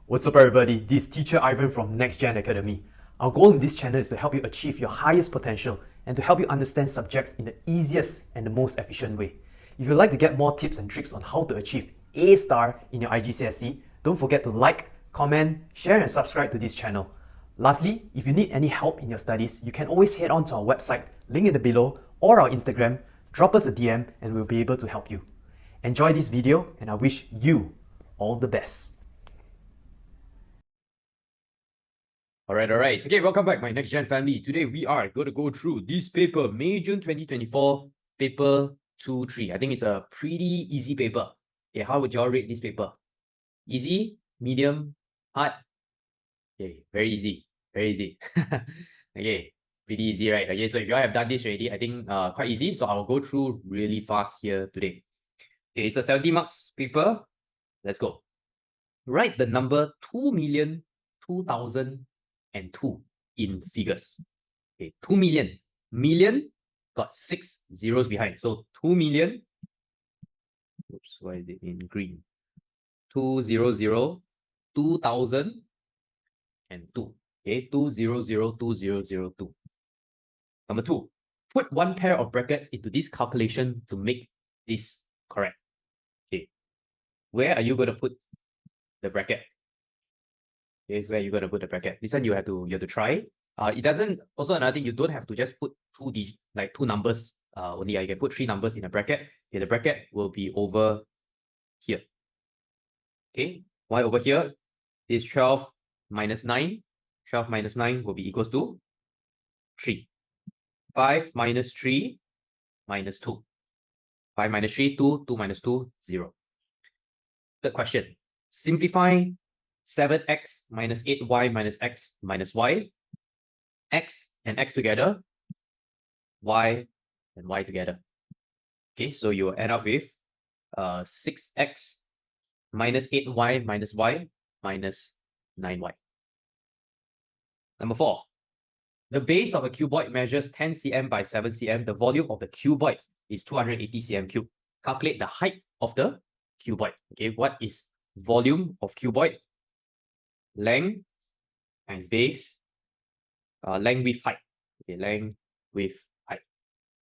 What's up everybody, this is Teacher Ivan from NextGen Academy. Our goal in this channel is to help you achieve your highest potential and to help you understand subjects in the easiest and the most efficient way. If you'd like to get more tips and tricks on how to achieve A star in your IGCSE, don't forget to like, comment, share and subscribe to this channel. Lastly, if you need any help in your studies, you can always head on to our website, link in the below, or our Instagram, drop us a DM and we'll be able to help you. Enjoy this video and I wish you all the best. Alright. Okay, welcome back, my NextGen family. Today we are going to go through this paper, May-June 2024, paper 2-3. I think it's a pretty easy paper. Okay, how would you all rate this paper? Easy, medium, hard? Okay, very easy, very easy. Okay, pretty easy, right? Okay, so if you all have done this already, I think quite easy. So I'll go through really fast here today. Okay, it's a 70 marks paper. Let's go. Write the number 2,002,002 in figures. Okay, 2 million. Million got 6 zeros behind. So 2 million. Oops, why is it in green? 200, 2,000, and 2. Okay, 2002002. Number 2, put one pair of brackets into this calculation to make this correct. Okay, where are you going to put the bracket? Okay, where are you going to put the bracket? This one you have to try. It doesn't. Also, another thing, you don't have to just put two numbers. Only you can put 3 numbers in a bracket. Okay, the bracket will be over here. Okay, why over here? Is 12 minus 9. 12 minus 9 will be equals to 3. 5 minus 3 minus 2. 5 minus 3, 2. 2 minus 2, 0. Third question. Simplify 7x minus 8y minus x minus y. X and x together. Y and y together. Okay, so you will end up with 6x minus 8y minus y minus 9y. Number 4. The base of a cuboid measures 10 cm by 7 cm. The volume of the cuboid is 280 cm cubed. Calculate the height of the cuboid. Okay, what is volume of cuboid? Length times base. Length with height. Okay, length with height.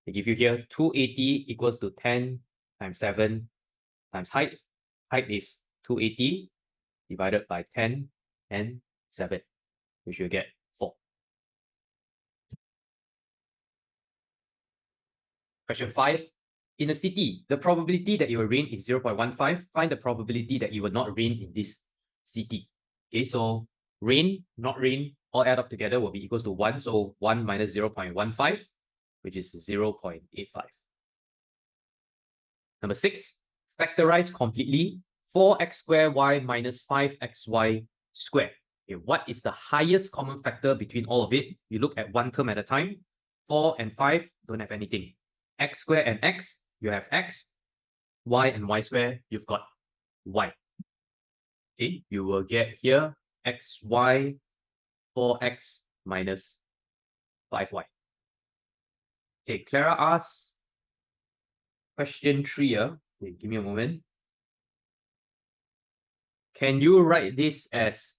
They give you here 280 equals to 10 times 7 times height. Height is 280 divided by 10 and 7, which you get 4. Question 5. In a city, the probability that it will rain is 0.15. Find the probability that it will not rain in this city. Okay, so rain, not rain, all add up together will be equals to 1. So 1 minus 0.15, which is 0.85. Number 6. Factorize completely 4x squared y minus 5xy squared. Okay, what is the highest common factor between all of it? You look at one term at a time. 4 and 5 don't have anything. X squared and x, you have x. Y and y squared, you've got y. Okay, you will get here xy 4x minus 5y. Okay, Clara asks question 3 here. Okay, give me a moment. Can you write this as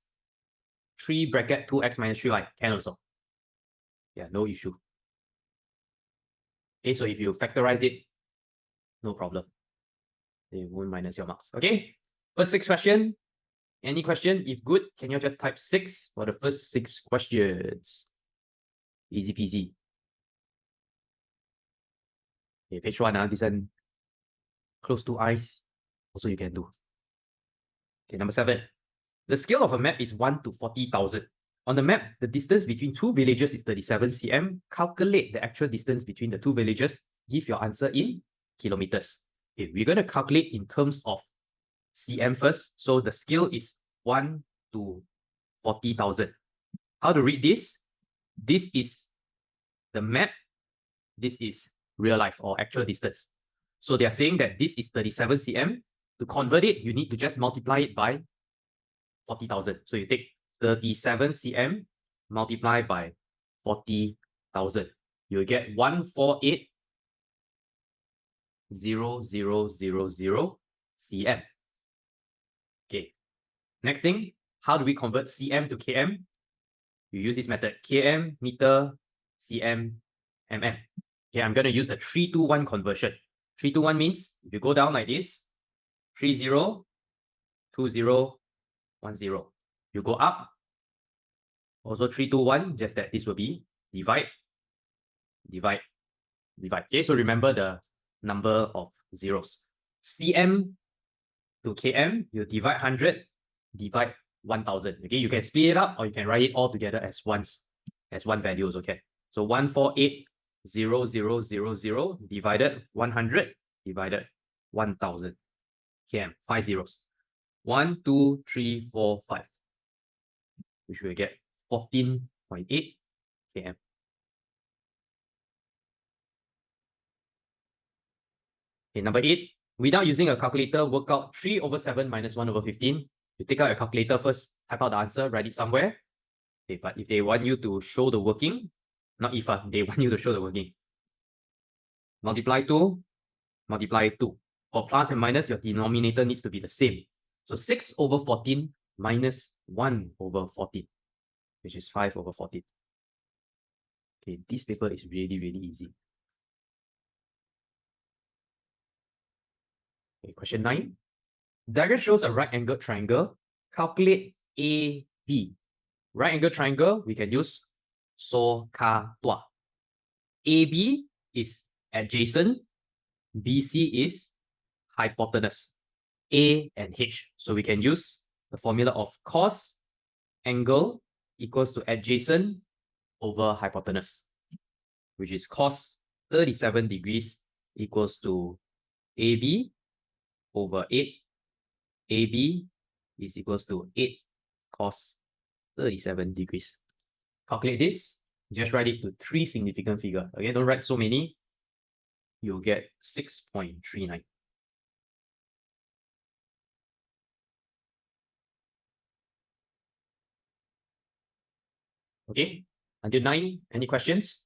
3 bracket 2x minus 3y? Can also. Yeah, no issue. Okay, so if you factorize it, no problem. They won't minus your marks. Okay, first 6 question. Any question? If good, can you just type 6 for the first 6 questions? Easy peasy. Okay, page 1, this one, close to eyes. Also you can do. Okay, number 7. The scale of a map is 1 to 40,000. On the map, the distance between 2 villages is 37 cm. Calculate the actual distance between the 2 villages. Give your answer in kilometers. Okay, we're going to calculate in terms of cm first. So the scale is 1 to 40,000. How to read this? This is the map. This is real life or actual distance. So they are saying that this is 37 cm. To convert it, you need to just multiply it by 40,000. So you take 37 cm multiplied by 40,000. You'll get 148,0000 cm. Okay. Next thing, how do we convert cm to km? You use this method, km, meter, cm, mm. Okay, I'm going to use the 3-to-1 conversion. 3-to-1 means if you go down like this, 30, 20, 10. You go up, also 3-to-1, just that this will be divide, divide, divide. Okay, so remember the number of zeros. cm to km, you divide 100, divide 1000. Okay, you can split it up or you can write it all together as one values. Okay, so 148,0000 divided 100 divided 1000 km, 5 zeros. 1, 2, 3, 4, 5, which will get 14.8 km. Okay, number 8, without using a calculator, work out 3/7 minus 1/15. You take out your calculator first, type out the answer, write it somewhere. Okay, but if they want you to show the working, not if they want you to show the working. Multiply 2, multiply 2. For plus and minus, your denominator needs to be the same. So 6/14 minus 1/14, which is 5/14. Okay, this paper is really, really easy. Okay, question 9. Diagram shows a right-angled triangle. Calculate AB. Right-angled triangle, we can use so ka tua. AB is adjacent, BC is hypotenuse, A and H. So we can use the formula of cos angle equals to adjacent over hypotenuse, which is cos 37 degrees equals to AB over 8. AB is equals to 8 cos 37 degrees. Calculate this. Just write it to 3 significant figures. Again, don't write so many. You'll get 6.39. Okay, until 9, any questions?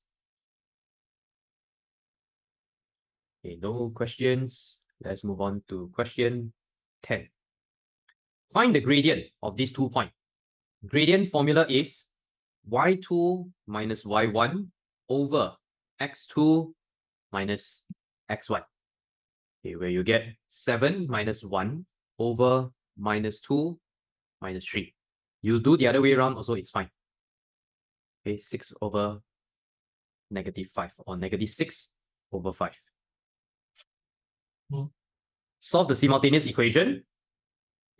Okay, no questions. Let's move on to question 10. Find the gradient of these 2 points. Gradient formula is y2 minus y1 over x2 minus x1. Okay, where you get 7 minus 1 over minus 2 minus 3. You do the other way around also, it's fine. Okay, 6 over negative 5 or negative 6 over 5. Solve the simultaneous equation.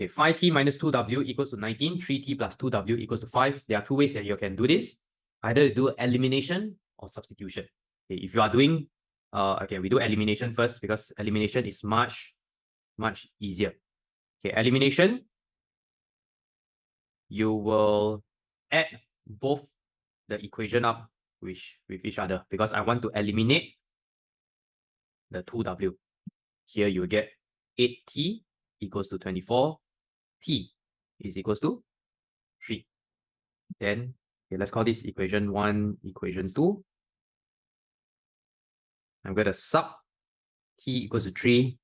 Okay, 5t minus 2w equals to 19, 3t plus 2w equals to 5. There are 2 ways that you can do this. Either do elimination or substitution. Okay, if you are doing, okay, we do elimination first because elimination is much easier. Okay, elimination, you will add both the equation up with each other because I want to eliminate the 2w. Here you get 8t equals to 24. T is equals to 3. Then, okay, let's call this equation 1, equation 2. I'm going to sub t equals to 3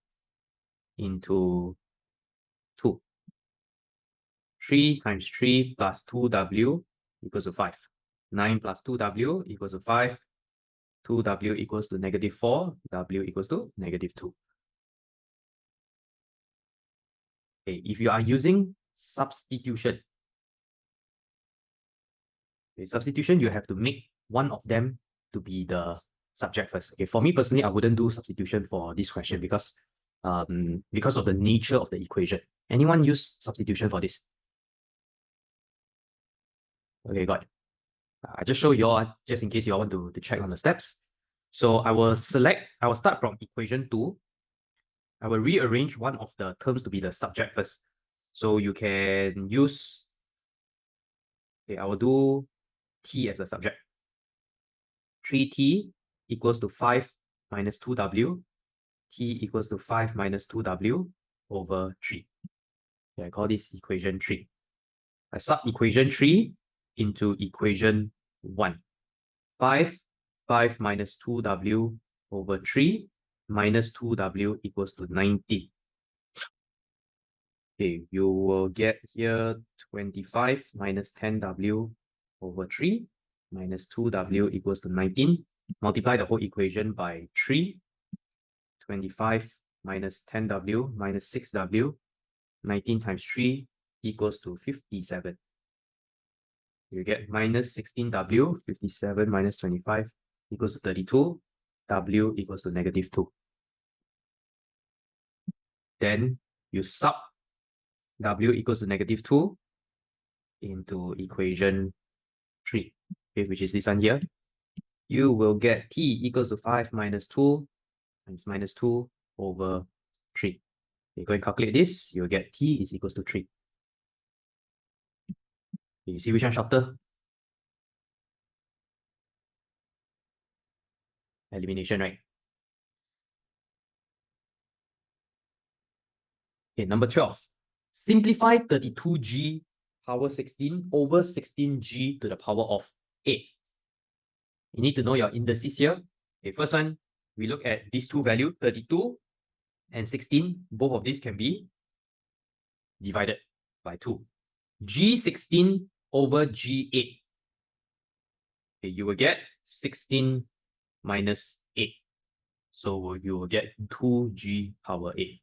into 2. 3 times 3 plus 2w equals to 5. 9 plus 2w equals to 5. 2w equals to negative 4. W equals to negative 2. Okay, if you are using substitution, okay, substitution, you have to make one of them to be the subject first. Okay, for me personally, I wouldn't do substitution for this question because of the nature of the equation. Anyone use substitution for this? Okay, got it. I just show you all, just in case you all want to check on the steps. So I will start from equation 2. I will rearrange one of the terms to be the subject first. So you can use, okay, I will do t as a subject. 3t equals to 5 minus 2w. T equals to 5 minus 2w over 3. Okay, I call this equation 3. I sub equation 3 into equation 1. 5 minus 2w over 3 minus 2w equals to 90. Okay, you will get here 25 minus 10W over 3 minus 2W equals to 19. Multiply the whole equation by 3. 25 minus 10W minus 6W. 19 times 3 equals to 57. You get minus 16W. 57 minus 25 equals to 32. W equals to negative 2. Then you sub W equals to negative 2 into equation 3, okay, which is this one here. You will get T equals to 5 minus 2 times minus 2 over 3. Okay, go and calculate this. You'll get T is equals to 3. Okay, you see which one shorter? Elimination, right? Okay, number 12. Simplify 32G power 16 over 16G to the power of 8. You need to know your indices here. Okay, first one, we look at these two values, 32 and 16. Both of these can be divided by 2. G16 over G8. Okay, you will get 16 minus 8. So you will get 2G power 8.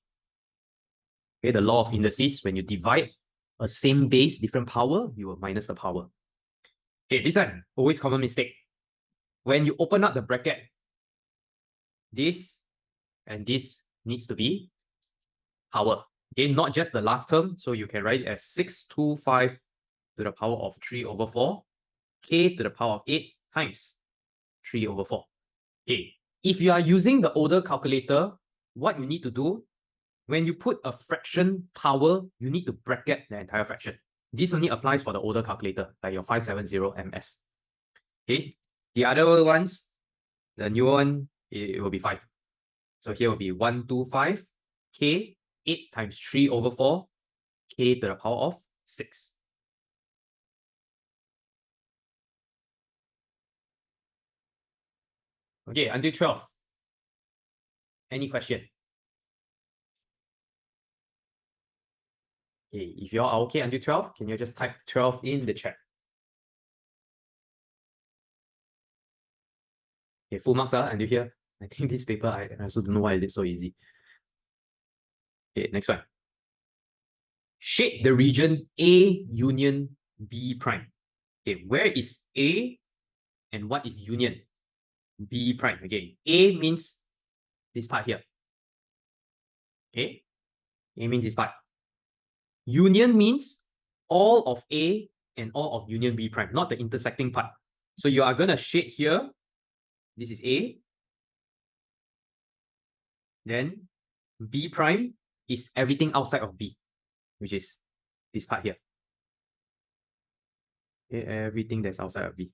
Okay, the law of indices, when you divide a same base, different power, you will minus the power. Okay, this one, always common mistake. When you open up the bracket, this and this needs to be power. Okay, not just the last term. So you can write it as 625 to the power of 3 over 4, k to the power of 8 times 3 over 4. Okay, if you are using the older calculator, what you need to do, when you put a fraction power, you need to bracket the entire fraction. This only applies for the older calculator, like your 570 MS. Okay, the other ones, the new one, it will be 5. So here will be 125 k, 8 times 3 over 4, k to the power of 6. Okay, until 12. Any question? Okay, if you all are okay until 12, can you just type 12 in the chat? Okay, full marks until here. I think this paper, I also don't know why is it so easy. Okay, next one. Shade the region A union B prime. Okay, where is A and what is union B prime? Okay, A means this part here. Okay, A means this part. Union means all of A and all of union B prime, not the intersecting part. So you are going to shade here. This is A. Then B prime is everything outside of B, which is this part here. Okay, everything that's outside of B.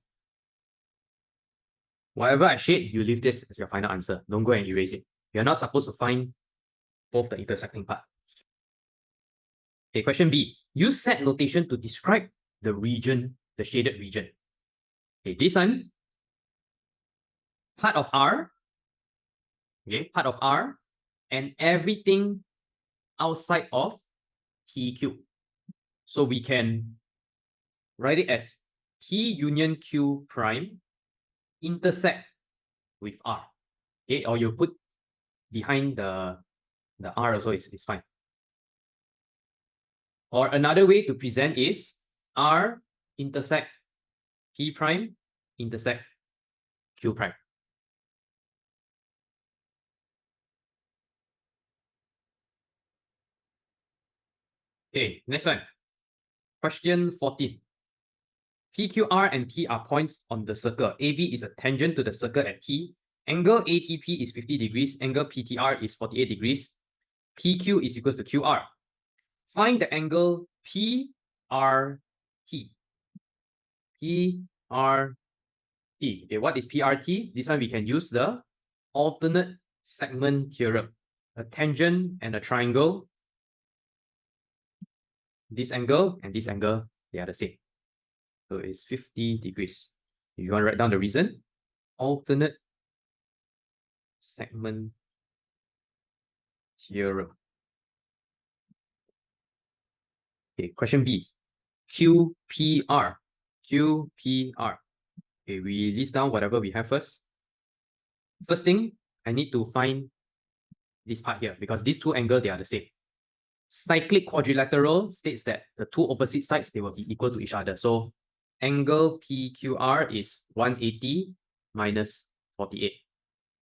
Whatever I shade, you leave this as your final answer. Don't go and erase it. You're not supposed to find both the intersecting part. Okay, question B. Use set notation to describe the region, the shaded region. Okay, this one, part of R, okay, part of R, and everything outside of PQ. So we can write it as P union Q prime intersect with R. Okay, or you put behind the R also is fine. Or another way to present is R intersect P prime intersect Q prime. Okay, next one. Question 14. PQR and T are points on the circle. AB is a tangent to the circle at T. Angle ATP is 50 degrees. Angle PTR is 48 degrees. PQ is equals to QR. Find the angle PRT. PRT. Okay, what is PRT? This one we can use the alternate segment theorem. A tangent and a triangle. This angle and this angle, they are the same. So it's 50 degrees. If you want to write down the reason, alternate segment theorem. Okay, question B. QPR. QPR. Okay, we list down whatever we have first. First thing, I need to find this part here because these two angles, they are the same. Cyclic quadrilateral states that the two opposite sides, they will be equal to each other. So angle PQR is 180 minus 48,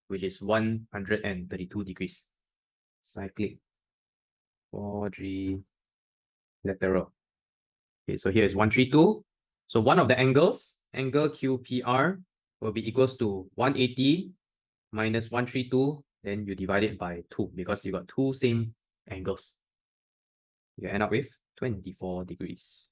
which is 132 degrees. Cyclic quadrilateral. Okay, so here is 132. So one of the angles, angle QPR, will be equals to 180 minus 132. Then you divide it by 2 because you got two same angles. You end up with 24 degrees.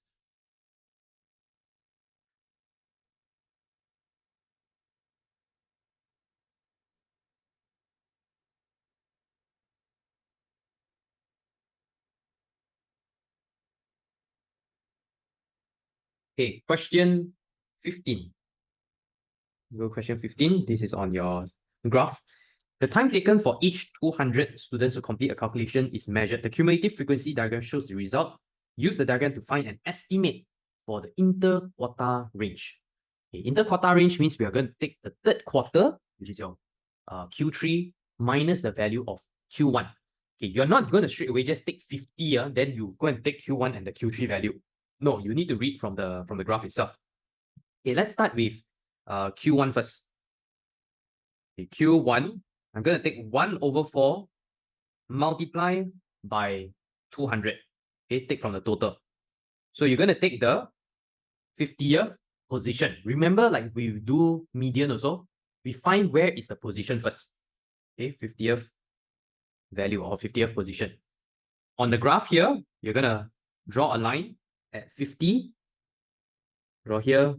Okay, question 15. Go question 15. This is on your graph. The time taken for each 200 students to complete a calculation is measured. The cumulative frequency diagram shows the result. Use the diagram to find an estimate for the interquartile range. Okay, interquartile range means we are going to take the third quarter, which is your Q3, minus the value of Q1. Okay, you're not going to straight away just take 50, then you go and take Q1 and the Q3 value. No, you need to read from the graph itself. Okay, let's start with Q1 first. Okay, Q1, I'm going to take 1 over 4 multiply by 200. Okay, take from the total. So you're going to take the 50th position. Remember, like we do median also, we find where is the position first. Okay, 50th value or 50th position. On the graph here, you're going to draw a line at 50. Draw here.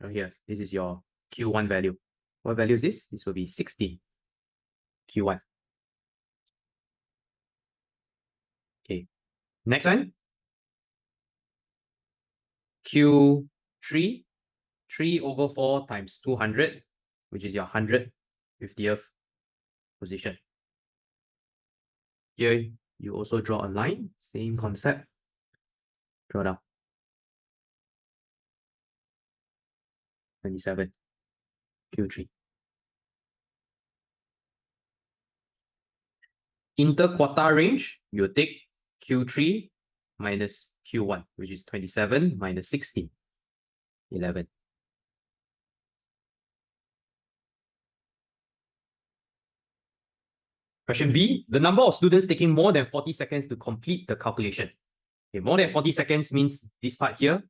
Draw here. This is your Q1 value. What value is this? This will be 16. Q1. Okay. Next one. Q3. 3 over 4 times 200, which is your 150th position. Here, you also draw a line. Same concept. Draw down. 27. Q3. Interquartile range, you take Q3 minus Q1, which is 27 minus 16, 11. Question B, the number of students taking more than 40 seconds to complete the calculation. Okay, more than 40 seconds means this part here.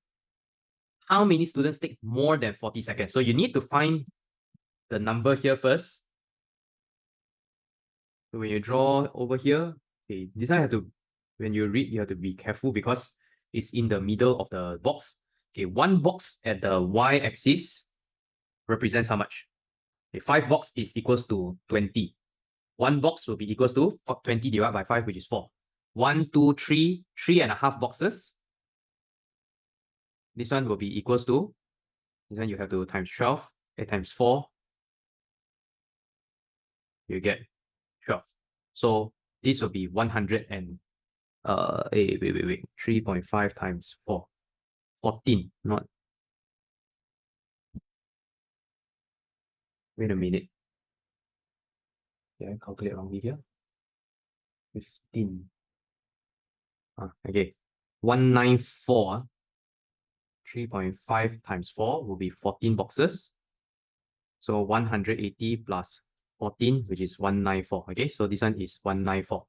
How many students take more than 40 seconds? So you need to find the number here first. So when you draw over here, okay, this one when you read, you have to be careful because it's in the middle of the box. Okay, one box at the y-axis represents how much? Okay, 5 box is equals to 20. One box will be equals to 20 divided by 5, which is 4. 1, 2, 3, 3.5 boxes. This one will be equals to, this one you have to times 12, times 4. You get 12. So this will be 100 and, wait, 3.5 times 4. 14, not. Wait a minute. Yeah, calculate wrongly here. 15. Okay. 194. 3.5 times 4 will be 14 boxes. So 180 plus 14, which is 194. Okay, so this one is 194.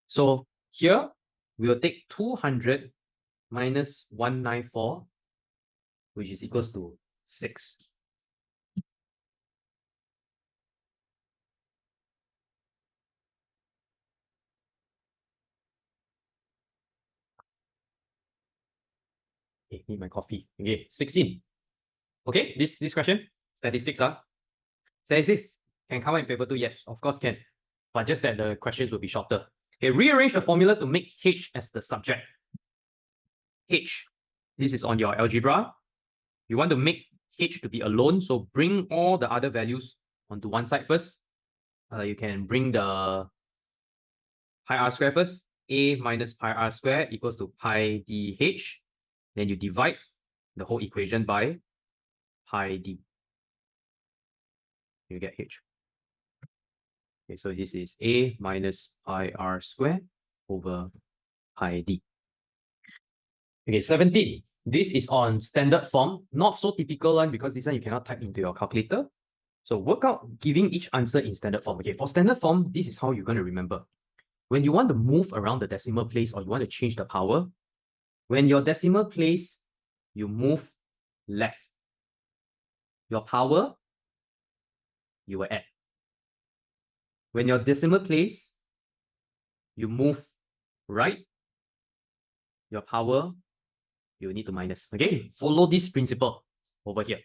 So here, we will take 200 minus 194, which is equals to 6. Okay, need my coffee. Okay, 16. Okay, this question, statistics. Statistics can come in paper 2, yes, of course can. But just that the questions will be shorter. Okay, rearrange the formula to make H as the subject. H, this is on your algebra. You want to make H to be alone, so bring all the other values onto one side first. You can bring the pi r square first. a minus pi r squared equals to pi dh. Then you divide the whole equation by pi d. You get h. Okay, so this is a minus pi r squared over pi d. Okay, 17. This is on standard form, not so typical one because this one you cannot type into your calculator. So work out giving each answer in standard form. Okay, for standard form, this is how you're going to remember. When you want to move around the decimal place or you want to change the power, when your decimal place, you move left. Your power, you will add. When your decimal place, you move right, your power, you need to minus. Okay, follow this principle over here.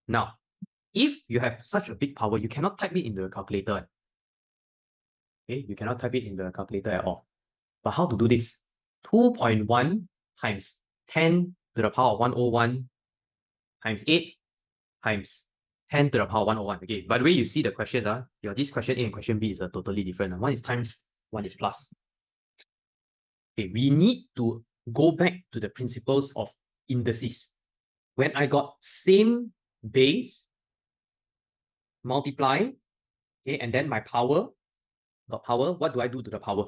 Now, if you have such a big power, you cannot type it in the calculator. Okay, you cannot type it in the calculator at all. But how to do this? 2.1 times 10 to the power of 101 times 8 times 10 to the power of 101. Okay, by the way, you see the questions, this question A and question B is totally different. One is times, one is plus. Okay, we need to go back to the principles of indices. When I got same base, multiply, okay, and then my power, got power, what do I do to the power?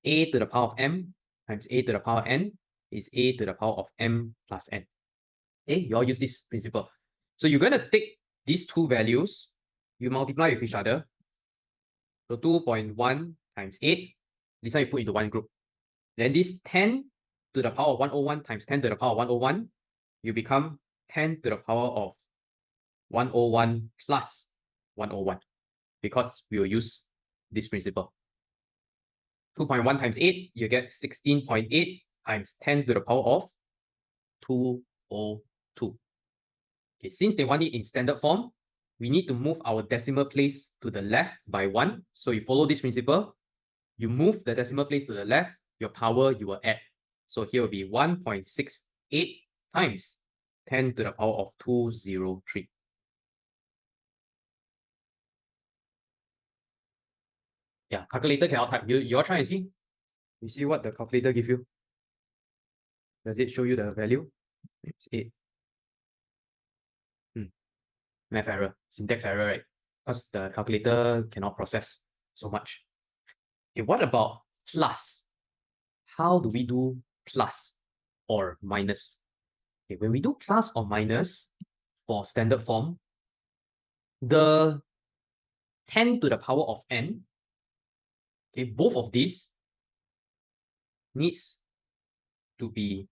A to the power of m times a to the power n is a to the power of m plus n. Okay, you all use this principle. So you're going to take these two values, you multiply with each other. So 2.1 times 8, this one you put into one group. Then this 10 to the power of 101 times 10 to the power of 101, you become 10 to the power of 101 plus 101 because we will use this principle. 2.1 times 8, you get 16.8 times 10 to the power of 202. Okay, since they want it in standard form, we need to move our decimal place to the left by 1. So you follow this principle. You move the decimal place to the left, your power you will add. So here will be 1.68 times 10 to the power of 203. Yeah, calculator cannot type. You all try and see. You see what the calculator give you? Does it show you the value? It's 8. Math error, syntax error, right? Because the calculator cannot process so much. Okay, what about plus? How do we do plus or minus? Okay, when we do plus or minus for standard form, the 10 to the power of n, okay, both of these needs to be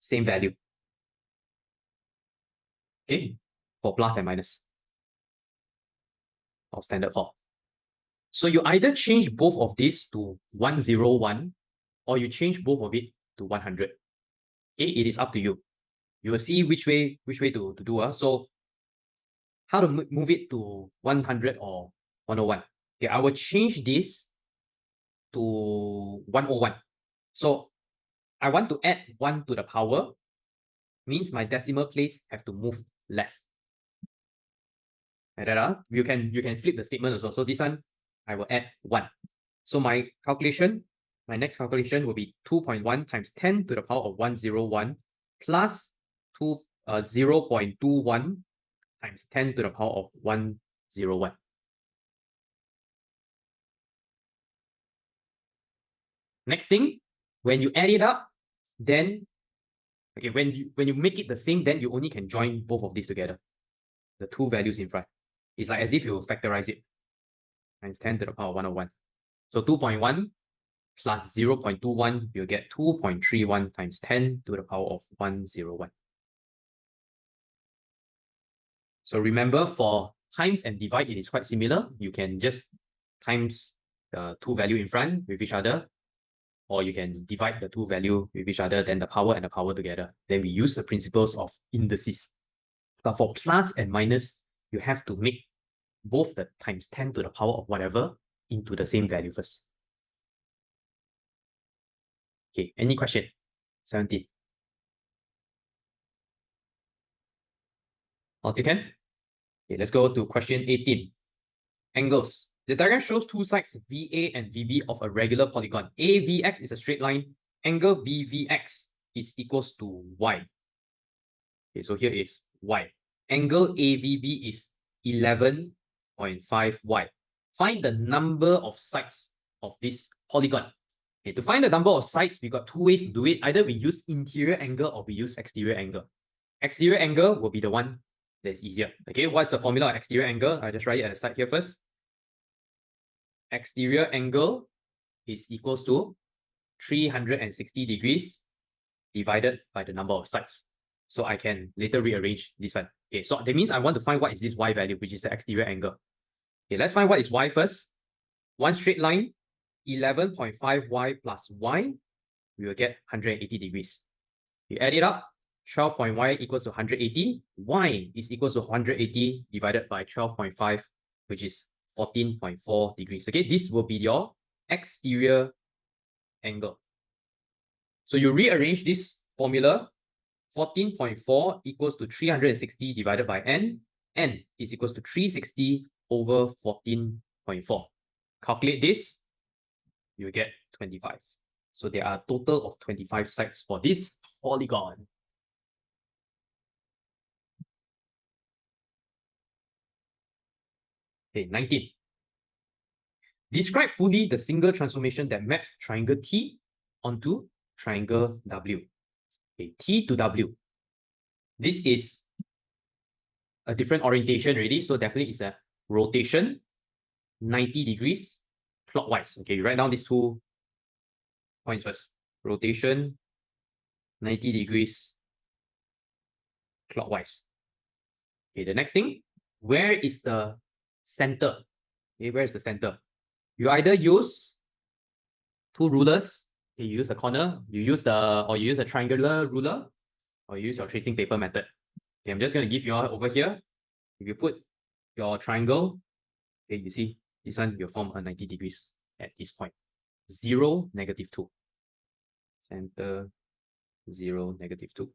same value. Okay, for plus and minus of standard form. So you either change both of these to 101 or you change both of it to 100. Okay, it is up to you. You will see which way to do. So how to move it to 100 or 101. Okay, I will change this to 101. So I want to add 1 to the power, means my decimal place have to move left. Like that, you can flip the statement also. So this one, I will add 1. So my next calculation will be 2.1 times 10 to the power of 101 plus 0.21 times 10 to the power of 101. Next thing, when you add it up, then okay, when you make it the same, then you only can join both of these together. The two values in front. It's like as if you factorize it. Times 10 to the power of 101. So 2.1 plus 0.21, you'll get 2.31 times 10 to the power of 101. So remember, for times and divide, it is quite similar. You can just times the two value in front with each other, or you can divide the two value with each other, then the power and the power together. Then we use the principles of indices. But for plus and minus, you have to make both the times 10 to the power of whatever into the same value first. Okay, any question? 17. All you can? Okay, let's go to question 18. Angles. The diagram shows two sides VA and VB of a regular polygon. AVX is a straight line. Angle BVX is equals to Y. Okay, so here is Y. Angle AVB is 11.5 Y. Find the number of sides of this polygon. Okay, to find the number of sides, we got two ways to do it. Either we use interior angle or we use exterior angle. Exterior angle will be the one that's easier. Okay, what's the formula of exterior angle? I'll just write it at the side here first. Exterior angle is equals to 360 degrees divided by the number of sides. So I can later rearrange this one. Okay, so that means I want to find what is this Y value, which is the exterior angle. Okay, let's find what is Y first. One straight line, 11.5 Y plus Y, we will get 180 degrees. You add it up, 12. Y equals to 180. Y is equals to 180 divided by 12.5, which is 14.4 degrees. Okay, this will be your exterior angle. So you rearrange this formula. 14.4 equals to 360 divided by n. N is equals to 360 over 14.4. Calculate this, you get 25. So there are a total of 25 sides for this polygon. Okay, 19. Describe fully the single transformation that maps triangle T onto triangle W. Okay, T to W. This is a different orientation already, so definitely it's a rotation 90 degrees clockwise. Okay, you write down these 2 points first. Rotation 90 degrees clockwise. Okay, the next thing, where is the center? Okay, where is the center? You either use 2 rulers. Okay, you use the corner, you use a triangular ruler, or you use your tracing paper method. Okay, I'm just going to give you all over here. If you put your triangle, okay, you see this one will form a 90 degrees at this point. 0, -2. Center, 0, -2.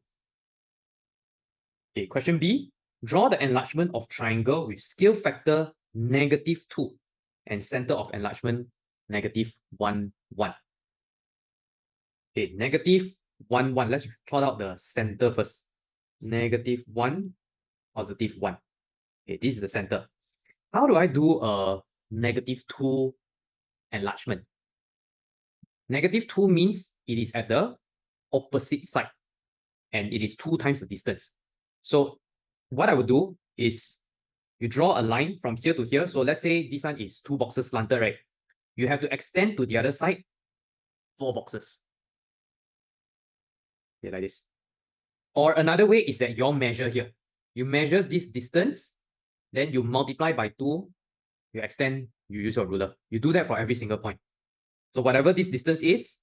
Okay, question B. Draw the enlargement of triangle with scale factor -2 and center of enlargement -1, 1. Okay, -1, 1. Let's plot out the center first. -1, +1. Okay, this is the center. How do I do a -2 enlargement? -2 means it is at the opposite side and it is 2 times the distance. So what I would do is you draw a line from here to here. So let's say this one is 2 boxes slanted, right? You have to extend to the other side 4 boxes. Okay, like this. Or another way is that you measure here. You measure this distance, then you multiply by 2, you extend, you use your ruler. You do that for every single point. So whatever this distance is,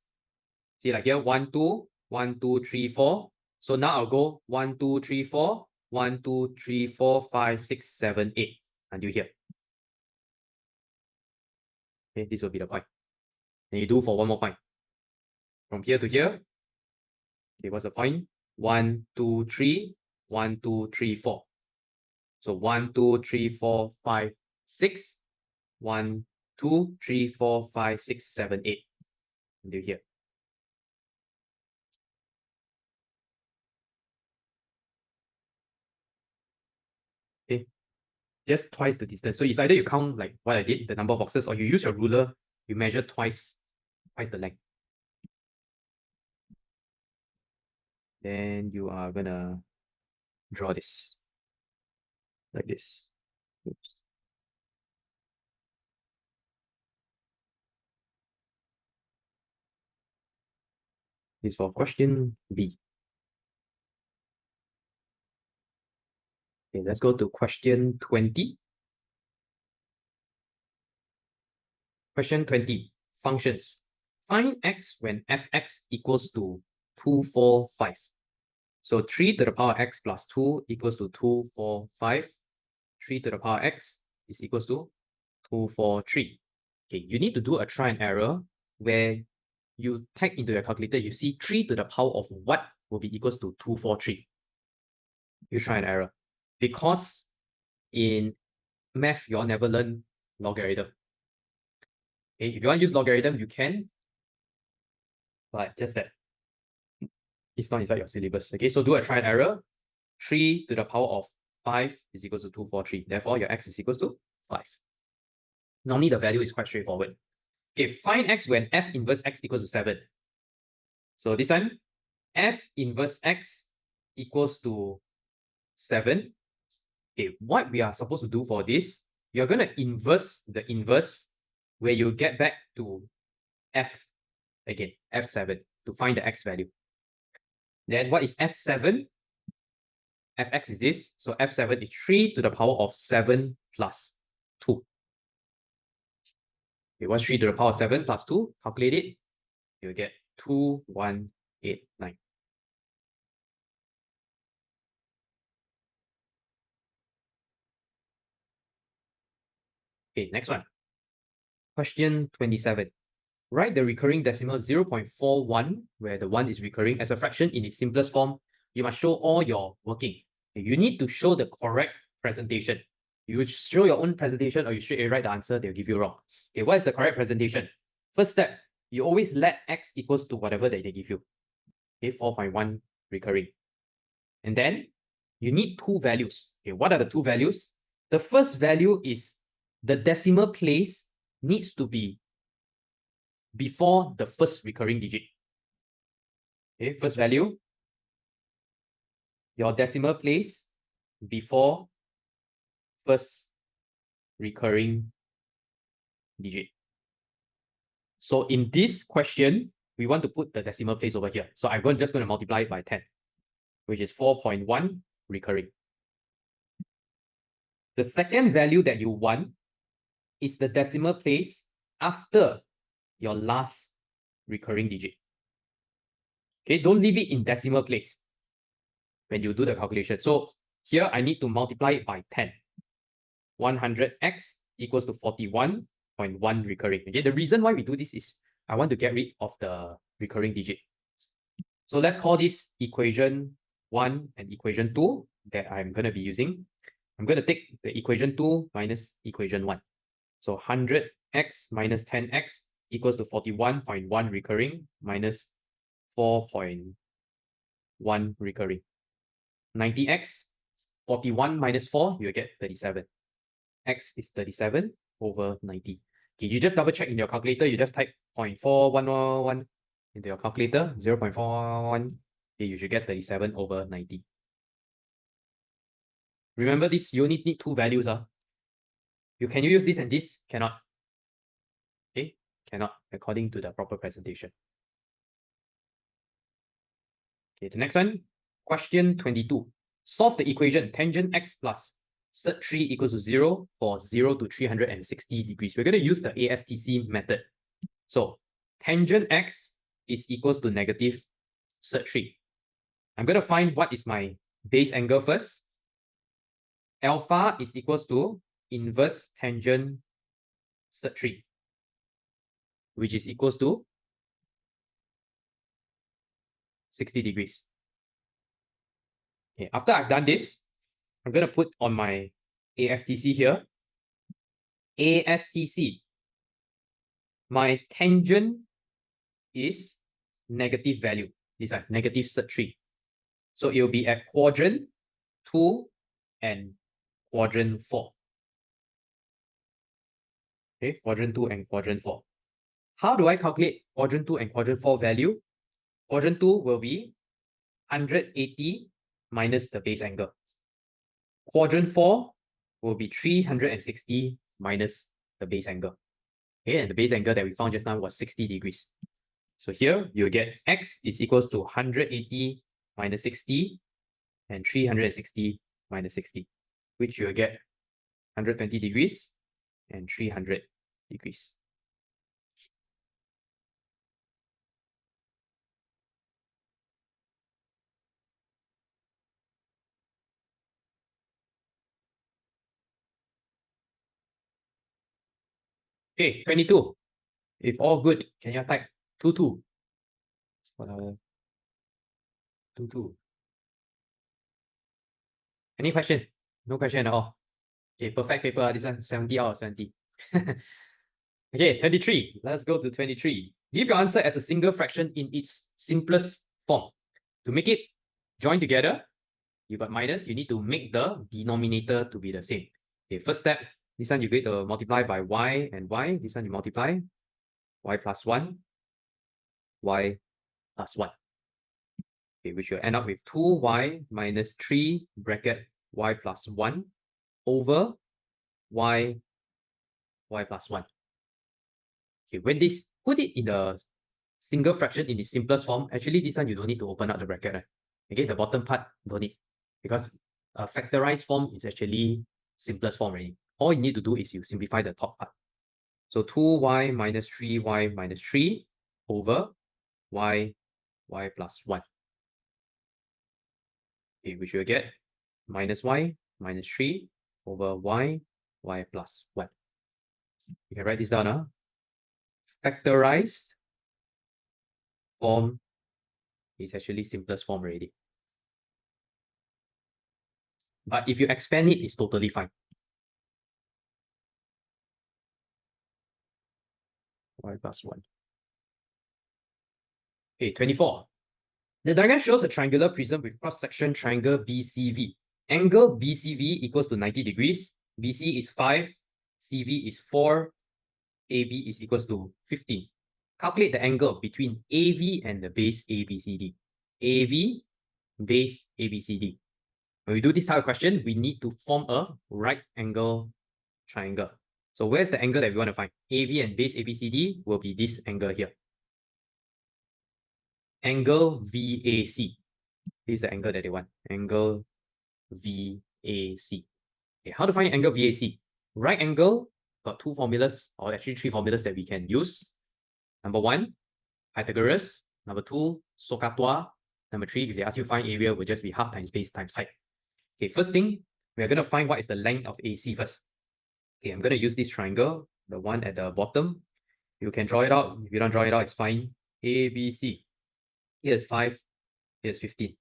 see like here, 1, 2, 1, 2, 3, 4. So now I'll go 1, 2, 3, 4, 1, 2, 3, 4, 5, 6, 7, 8 until here. Okay, this will be the point. And you do for one more point. From here to here. Okay, what's the point? 1, 2, 3, 1, 2, 3, 4. So 1, 2, 3, 4, 5, 6. 1, 2, 3, 4, 5, 6, 7, 8 until here. Okay, just twice the distance. So it's either you count like what I did, the number of boxes, or you use your ruler, you measure twice the length. Then you are gonna draw this like this. Oops. This is for question B. Okay, let's go to question 20. Question 20, functions. Find x when fx equals to 2, 4, 5. So 3 to the power x plus 2 equals to 2, 4, 5. 3 to the power x is equals to 2, 4, 3. Okay, you need to do a try and error where you type into your calculator, you see 3 to the power of what will be equals to 2, 4, 3. You try and error. Because in math, you all never learn logarithm. Okay, if you want to use logarithm, you can, but just that it's not inside your syllabus. Okay, so do a try and error. 3 to the power of 5 is equals to 243. Therefore, your x is equals to 5. Normally, the value is quite straightforward. Okay, find x when f inverse x equals to 7. So this one, f inverse x equals to 7. Okay, what we are supposed to do for this, you're going to inverse the inverse where you get back to f again, f7, to find the x value. Then what is f7? Fx is this, so f7 is 3 to the power of 7 plus 2. Okay, what's 3 to the power of 7 plus 2? Calculate it, you'll get 2189. Okay, next one. Question 27. Write the recurring decimal 0.41, where the 1 is recurring, as a fraction in its simplest form. You must show all your working. You need to show the correct presentation. You show your own presentation or you straight away write the answer, they'll give you wrong. Okay, what is the correct presentation? First step, you always let x equals to whatever that they give you. Okay, 4.1 recurring. And then you need two values. Okay, what are the two values? The first value is the decimal place needs to be before the first recurring digit. Okay, first value, your decimal place before first recurring digit. So in this question, we want to put the decimal place over here. So I'm just going to multiply it by 10, which is 4.1 recurring. The second value that you want is the decimal place after your last recurring digit. Okay, don't leave it in decimal place when you do the calculation. So here I need to multiply it by 10. 100x equals to 41.1 recurring. Okay, the reason why we do this is I want to get rid of the recurring digit. So let's call this equation 1 and equation 2 that I'm going to be using. I'm going to take the equation 2 minus equation 1. So 100x minus 10x equals to 41.1 recurring minus 4.1 recurring. 90x, 41 minus 4, you'll get 37. X is 37 over 90. Okay, you just double check in your calculator, you just type 0.4111 into your calculator, 0.411. Okay, you should get 37 over 90. Remember this, you only need two values. Can you use this and this? Cannot. Okay, cannot according to the proper presentation. Okay, the next one, question 22. Solve the equation tangent x plus sert 3 equals to 0 for 0 to 360 degrees. We're going to use the ASTC method. So tangent x is equals to negative sert 3. I'm going to find what is my base angle first. Alpha is equals to inverse tangent sert 3, which is equals to 60 degrees. Okay, after I've done this, I'm going to put on my ASTC here. ASTC, my tangent is negative value. These are negative sert 3. So it will be at quadrant 2 and quadrant 4. Okay, quadrant 2 and quadrant 4. How do I calculate quadrant 2 and quadrant 4 value? Quadrant 2 will be 180 minus the base angle. Quadrant 4 will be 360 minus the base angle. Okay, and the base angle that we found just now was 60 degrees. So here you get x is equals to 180 minus 60 and 360 minus 60, which you'll get 120 degrees and 300 degrees. Okay, 22. If all good, can you type 22? 22. Any question? No question at all. Okay, perfect paper. This one 70 out of 70. Okay, 23. Let's go to 23. Give your answer as a single fraction in its simplest form. To make it join together, you got minus, you need to make the denominator to be the same. Okay, first step, this one you're going to multiply by y and y. This one you multiply y plus 1, y plus 1. Okay, which will end up with 2y minus 3 bracket y plus 1 over y plus 1. Okay, when this put it in the single fraction in its simplest form, actually this one you don't need to open up the bracket. Right? Okay, the bottom part don't need, because a factorized form is actually simplest form already. All you need to do is you simplify the top part. So 2y minus 3y minus 3 over y plus 1. Okay, which will get minus y minus 3 over y plus 1. You can write this down. Factorized form is actually simplest form already. But if you expand it, it's totally fine. Y plus 1. Okay, 24. The diagram shows a triangular prism with cross-section triangle BCV. Angle BCV equals to 90 degrees. BC is 5, CV is 4, AB is equals to 15. Calculate the angle between AV and the base ABCD. AV, base ABCD. When we do this type of question, we need to form a right angle triangle. So where's the angle that we want to find? AV and base ABCD will be this angle here. Angle VAC. This is the angle that they want. Angle VAC. Okay, how to find angle VAC? Right angle, got two formulas, or actually three formulas that we can use. Number 1, Pythagoras. Number 2, SOHCAHTOA. Number 3, if they ask you to find area, will just be half times base times height. Okay, first thing, we are going to find what is the length of AC first. Okay, I'm going to use this triangle, the one at the bottom. You can draw it out. If you don't draw it out, it's fine. ABC. Here's 5, here's 15.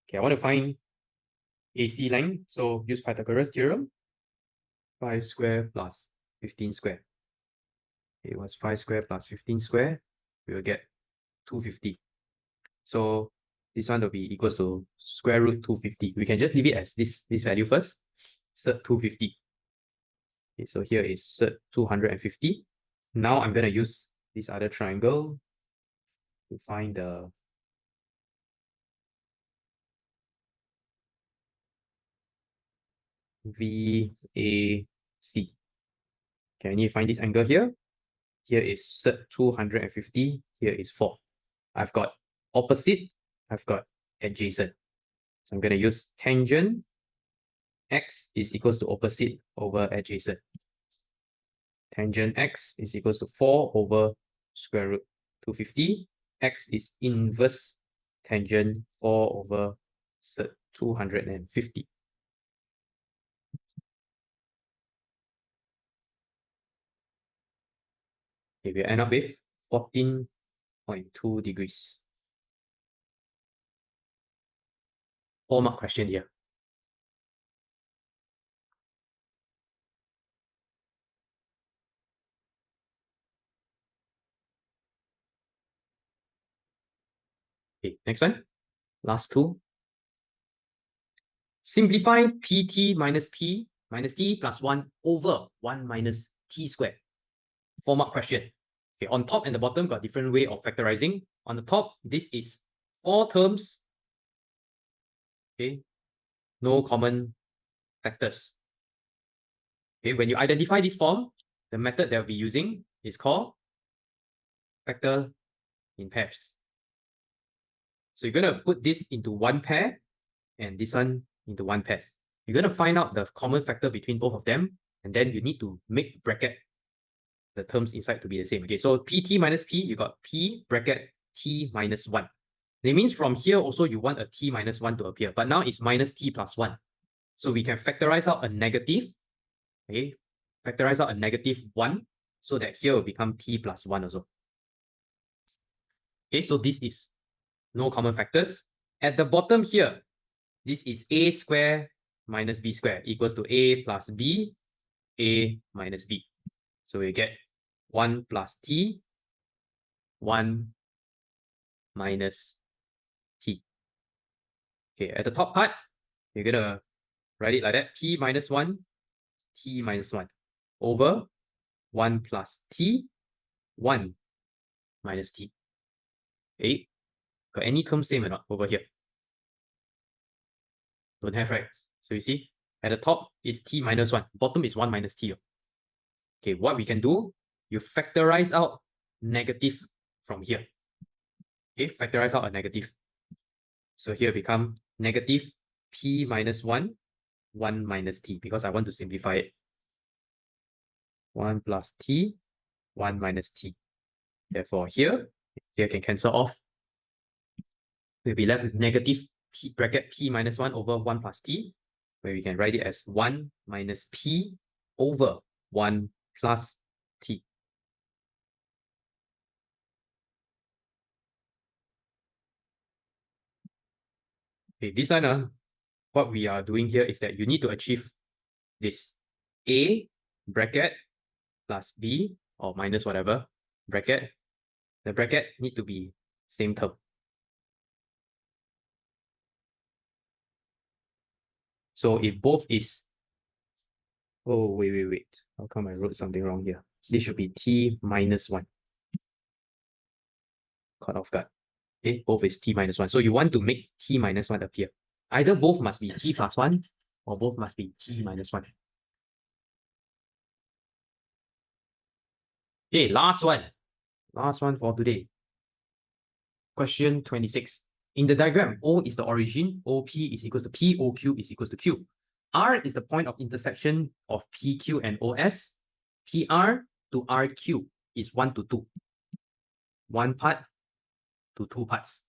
Okay, I want to find AC length, so use Pythagoras theorem. 5 square plus 15 square. It was 5 square plus 15 square. We will get 250. So this one will be equals to square root 250. We can just leave it as this value first. Cert 250. Okay, so here is cert 250. Now I'm going to use this other triangle to find the VAC. Okay, I need to find this angle here. Here is cert 250. Here is 4. I've got opposite. I've got adjacent. So I'm going to use tangent. X is equals to opposite over adjacent. Tangent X is equals to 4 over square root 250. X is inverse tangent 4 over cert 250. Okay, we end up with 14.2 degrees. 4-mark question here. Okay, next one. Last two. Simplify pt minus p minus t plus 1 over 1 minus t squared. 4-mark question. Okay, on top and the bottom got different way of factorizing. On the top, this is 4 terms. Okay, no common factors. Okay, when you identify this form, the method that we'll be using is called factor in pairs. So you're going to put this into one pair and this one into one pair. You're going to find out the common factor between both of them, and then you need to make bracket the terms inside to be the same. Okay, so pt minus p, you got p bracket t minus 1. It means from here also you want a t minus 1 to appear, but now it's minus t plus 1. So we can factorize out a negative. Okay, factorize out a negative 1 so that here will become t plus 1 also. Okay, so this is no common factors. At the bottom here, this is a square minus b square equals to a plus b, a minus b. So we get 1 plus t, 1 minus t. Okay, at the top part, you're gonna write it like that. P minus 1, t minus 1 over 1 plus t, 1 minus t. Okay, got any term same or not over here? Don't have, right? So you see, at the top is t minus 1, bottom is 1 minus t. Okay, what we can do, you factorize out negative from here. Okay, factorize out a negative. So here become negative p minus 1, 1 minus t, because I want to simplify it. 1 plus t, 1 minus t. Therefore, here can cancel off. We'll be left with negative p bracket p minus 1 over 1 plus t, where we can write it as 1 minus p over 1 plus t. Okay, this one, what we are doing here is that you need to achieve this a bracket plus b or minus whatever bracket. The bracket need to be same term. So if both is, oh, wait. How come I wrote something wrong here? This should be t minus 1. Caught off guard. Okay, both is t minus 1. So you want to make t minus 1 appear. Either both must be t plus 1 or both must be t minus 1. Okay, last one. Last one for today. Question 26. In the diagram, O is the origin, OP is equals to P, OQ is equals to Q. R is the point of intersection of PQ and OS. PR to RQ is 1 to 2. 1 part to 2 parts.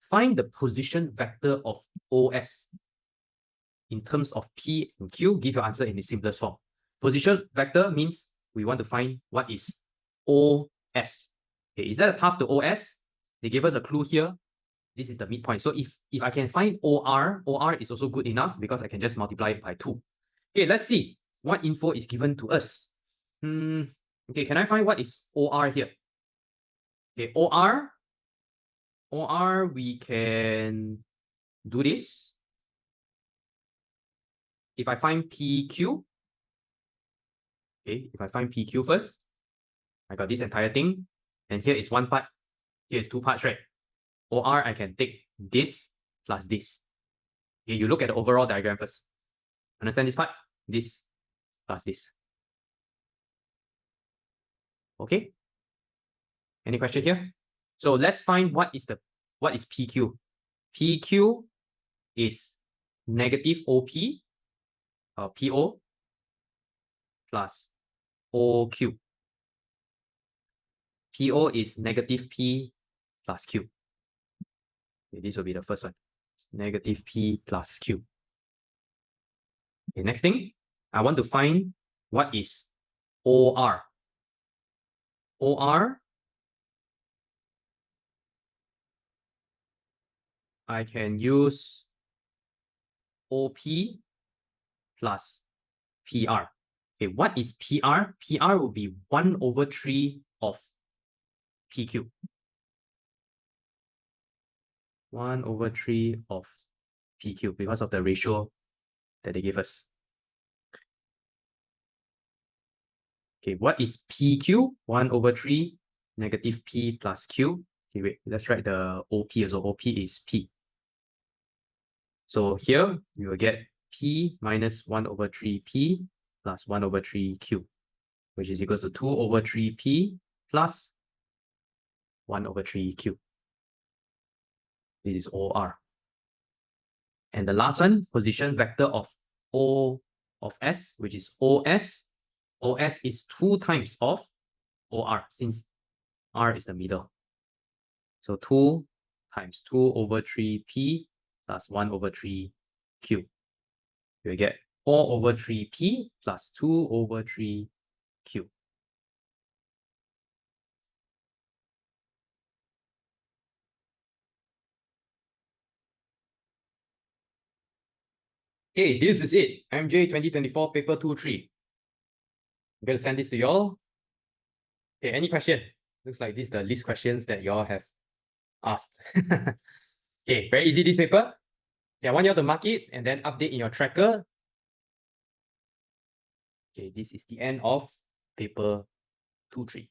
Find the position vector of OS. In terms of P and Q, give your answer in the simplest form. Position vector means we want to find what is OS. Okay, is that a path to OS? They gave us a clue here. This is the midpoint. So if I can find OR is also good enough because I can just multiply it by 2. Okay, let's see what info is given to us. Okay, can I find what is OR here? Okay, OR, we can do this. If I find PQ, okay, if I find PQ first, I got this entire thing, and here is 1 part, here is 2 parts, right? OR, I can take this plus this. Okay, you look at the overall diagram first. Understand this part? This plus this. Okay? Any question here? So let's find what is PQ. PQ is negative OP, PO plus OQ. PO is negative P plus Q. Okay, this will be the first one. Negative P plus Q. Okay, next thing, I want to find what is OR. OR, I can use OP plus PR. Okay, what is PR? PR will be 1 over 3 of PQ. 1 over 3 of PQ because of the ratio that they give us. Okay, what is PQ? 1 over 3 negative P plus Q. Okay, wait, let's write the OP also. OP is P. So here we will get P minus 1 over 3P plus 1 over 3Q, which is equals to 2 over 3P plus 1 over 3Q. This is OR. And the last one, position vector of O of S, which is OS. OS is 2 times of OR, since R is the middle. So 2 times 2 over 3P plus 1 over 3Q. You get 4 over 3P plus 2 over 3Q. Hey, this is it. MJ 2024 paper 2-3. I'm going to send this to y'all. Okay, any question? Looks like this is the least questions that y'all have asked. Okay, very easy this paper. Okay, I want you all to mark it and then update in your tracker. Okay, this is the end of paper 2-3.